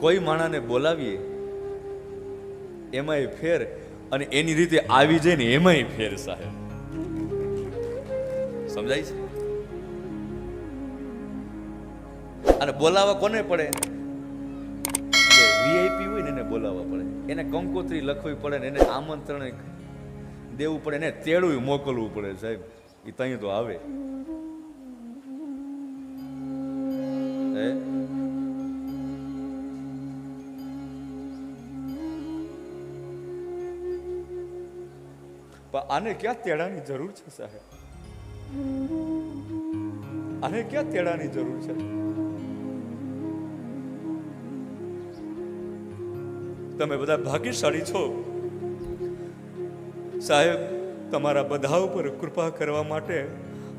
કોઈ માણાને બોલાવીએ એમાંય ફેર, અને એની રીતે આવી જાય ને એમાંય ફેર. સાહેબ સમજાય છે? અને બોલાવવા કોને પડે? જે વીઆઈપી હોય ને એને બોલાવવા પડે, એને કંકોત્રી લખવી પડે ને એને આમંત્રણ દેવું પડે, એને તેડું મોકલવું પડે. સાહેબ એ ત્યાં તો આવે. આને ક્યાં તેડાની જરૂર છે સાહેબ? આને ક્યાં તેડાની જરૂર છે? તમે બધા ભાગ્યશાળી છો સાહેબ. તમારા બધા ઉપર કૃપા કરવા માટે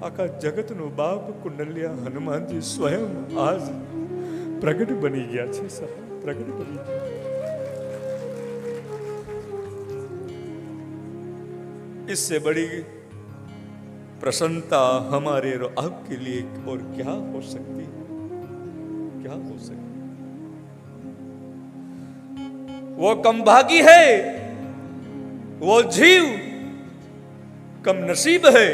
આખા જગતનો બાપ કુંડલિયા હનુમાનજી સ્વયં આજ પ્રગટ બની ગયા છે સાહેબ, પ્રગટ બની ગયા. इससे बड़ी प्रसन्नता हमारे आपके लिए और क्या हो सकती है? क्या हो सकती? वो कम भागी है, वो जीव कम नसीब है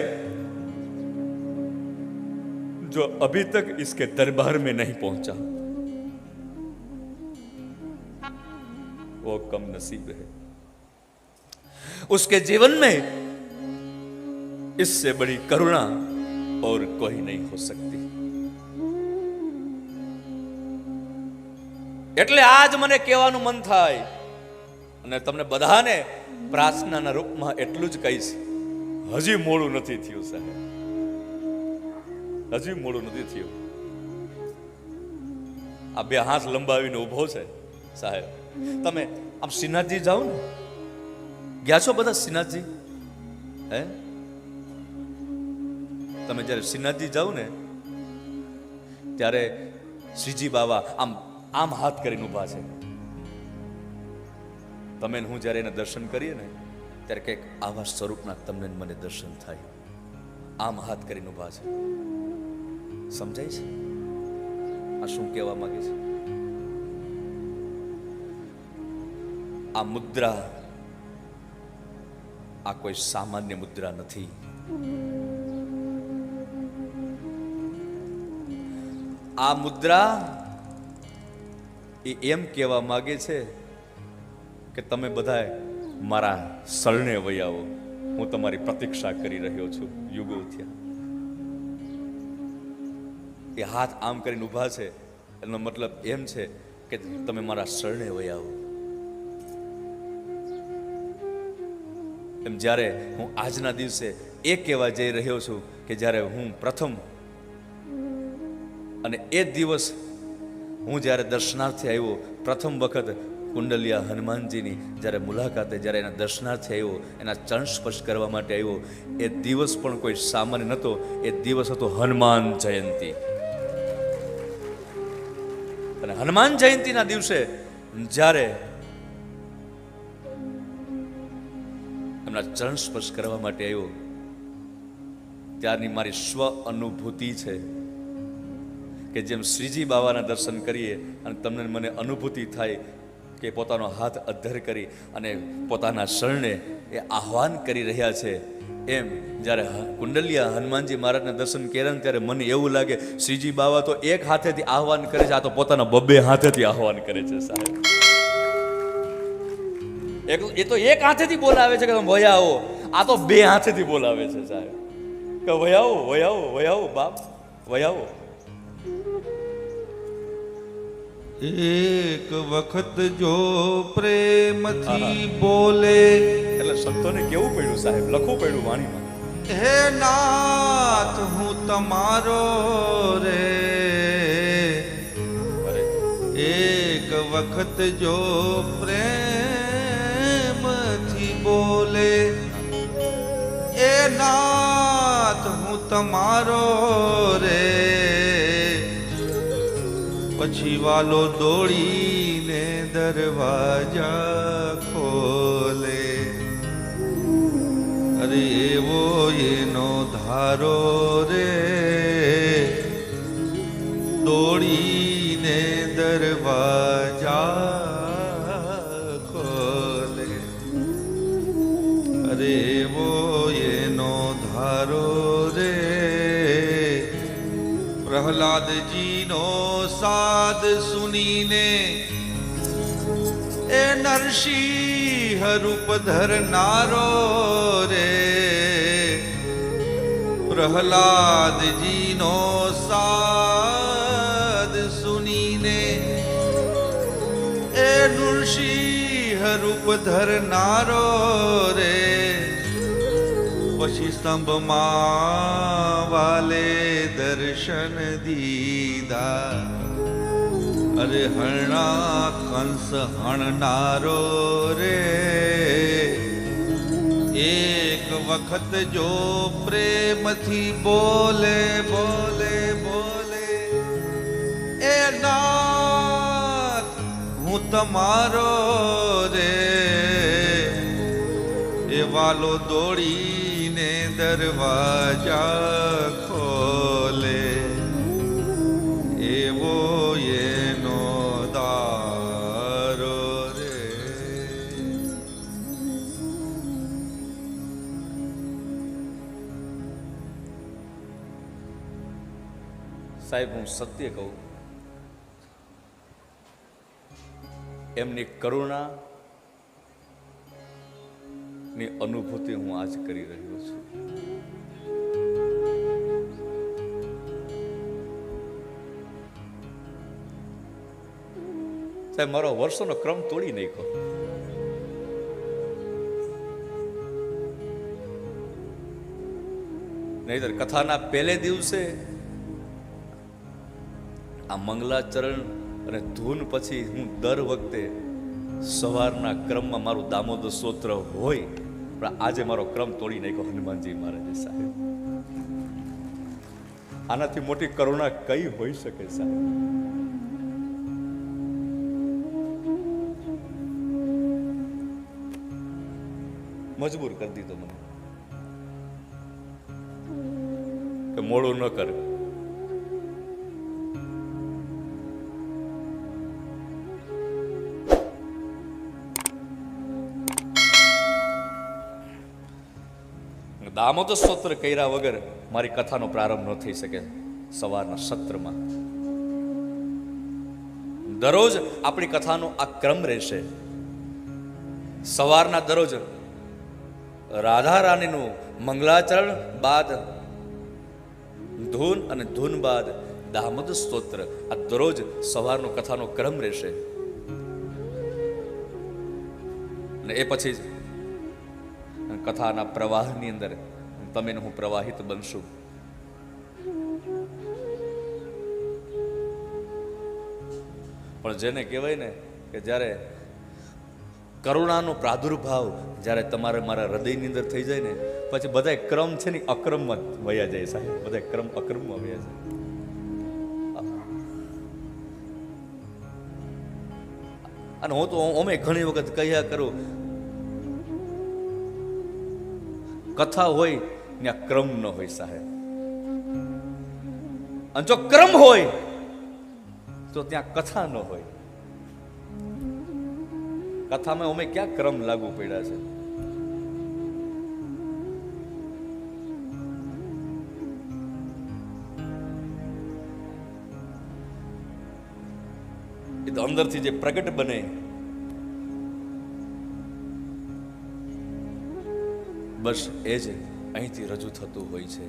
जो अभी तक इसके दरबार में नहीं पहुंचा. वो कम नसीब है. उसके जीवन में इससे बड़ी करुणा और कोई नहीं हो सकती. એટલે આજ મને કહેવાનું મન થાય અને તમને બધાને પ્રાર્થનાના રૂપમાં એટલું જ કહીશ, હજી મોડું નથી થયું સાહેબ, હજી મોડું નથી થયું. આ બે હાથ લંબાવીને ઉભો છે સાહેબ. તમે આમ શ્રીનાથજી જાઓ ને, ગયા છો બધા શ્રીનાથજી? હે, તમે જ્યારે શ્રીનાથજી જાઓ ને ત્યારે શ્રીજી બાબા આમ આમ હાથ કરીને ઊભા છે. તમે હું જ્યારે એને દર્શન કરીએ ને ત્યારે કંઈક આવા સ્વરૂપના તમને મને દર્શન થાય. આમ હાથ કરીને ઊભા છે. સમજાય છે આ શું કહેવા માંગે છે? આ મુદ્રા આ કોઈ સામાન્ય મુદ્રા નથી. આ મુદ્રા એ એમ કહેવા માંગે છે કે તમે બધા મારા શરણે વહી આવો, હું તમારી પ્રતીક્ષા કરી રહ્યો છું યુગો થયા. એ હાથ આમ કરીને ઊભા છે એનો મતલબ એમ છે કે તમે મારા શરણે વહી આવો. એમ જ્યારે હું આજના દિવસે એ કહેવા જઈ રહ્યો છું કે જ્યારે હું પ્રથમ અને એ દિવસ હું જ્યારે દર્શનાર્થે આવ્યો, પ્રથમ વખત કુંડલિયા હનુમાનજીની જ્યારે મુલાકાતે, જ્યારે એના દર્શનાર્થે આવ્યો, એના ચરણ સ્પર્શ કરવા માટે આવ્યો, એ દિવસ પણ કોઈ સામાન્ય નહોતો. એ દિવસ હતો હનુમાન જયંતિ. અને હનુમાન જયંતિના દિવસે જ્યારે એમના ચરણ સ્પર્શ કરવા માટે આવ્યો, ત્યારની મારી સ્વ અનુભૂતિ છે કે જેમ શ્રીજી બાબાના દર્શન કરીએ અને તમને મને અનુભૂતિ થાય કે પોતાનો હાથ અધ્ધર કરી અને પોતાના શરણે એ આહ્વાન કરી રહ્યા છે, એમ જ્યારે કુંડલિયા હનુમાનજી મહારાજના દર્શન કર્યા ત્યારે મને એવું લાગે શ્રીજી બાબા તો એક હાથેથી આહ્વાન કરે છે, આ તો પોતાના બબ્બે હાથેથી આહ્વાન કરે છે સાહેબ. એ તો એક હાથેથી બોલાવે છે કે તમે વયા આવો, આ તો બે હાથેથી બોલાવે છે સાહેબ કે વયાવો વયાવો વયાવો બાપ વયાવો. એક વખત જો પ્રેમથી બોલે, એટલે સંતોને કેવું પડ્યું સાહેબ, લખવું પડ્યું વાણીમાં, હે નાથ હું તમારો રે. એક વખત જો પ્રેમથી બોલે, એ નાથ હું તમારો રે. પછી વાલો દોડીને દરવાજા ખોલે, અરે એવો એનો ધારો રે. દોડીને દરવાજા ખોલે. અરે વો એનો ધારો રે પ્રહલાદજીનો સાદ સુનીને એ નરસિંહ રૂપ ધરનારો રે. પ્રહલાદજીનો સાદ સુનીને એ નૃસિંહ રૂપ ધરનારો રે. પછી સ્તંભમાં વાલે દર્શન દીધા. અરે હરણા કંસ હણનારો રે. એક વખત જો પ્રેમથી બોલે બોલે બોલે એ નાથ હું તમારો રે. એ વાલો દોડીને દરવાજા ખોલે. એવો એનો દારો રે. સાહેબ, હું સત્ય કહું, એમની કરુણા ની અનુભૂતિ હું આજ કરી રહ્યો છું. સાહેબ, મારો વર્ષોનો ક્રમ તોડી નાખ્યો. નહીતર કથાના પહેલે દિવસે આ મંગલાચરણ અને ધૂન પછી હું દર વખતે સવારના ક્રમમાં મારું દામોદર સ્તોત્ર હોય, પણ આજે મારો ક્રમ તોડી નાખ્યો હનુમાનજી મહારાજે. સાહેબ, આનાથી મોટી કરુણા કઈ હોઈ શકે સાહેબ? મજબૂર કરી દીધો મને કે મોડું ન કરે. દામોદર સ્તોત્ર કર્યા વગર મારી કથાનો પ્રારંભ ન થઈ શકે. સવારના સત્રમાં દરરોજ આપણી કથાનો આ ક્રમ રહેશે. સવારના દરરોજ રાધા રાણીનું મંગલાચરણ બાદ ધૂન અને ધૂન બાદ દામોદર સ્તોત્ર, આ દરરોજ સવારનો કથાનો ક્રમ રહેશે. અને એ પછી કથાના પ્રવાહની અંદર તમે હું પ્રવાહિત બનશું. પણ જેને કહેવાય ને કે જ્યારે કરુણાનો પ્રાદુર્ભાવ જ્યારે તમારે મારા હૃદયની અંદર થઈ જાય ને, પછી બધા ક્રમ છે ને અક્રમમાં વયા જાય સાહેબ. બધા ક્રમ અક્રમમાં વયા જાય. અને હું તો અમે ઘણી વખત કહ્યા કરું, કથા હોય ત્યાં ક્રમ ન હોય સાહેબ. અને જો ક્રમ હોય તો ત્યાં કથા ન હોય. કથામાં અમે ક્યાં ક્રમ લાગુ પડ્યા છે? એ તો અંદરથી જે પ્રગટ બને, બસ એ જ અહીંથી રજૂ થતું હોય છે.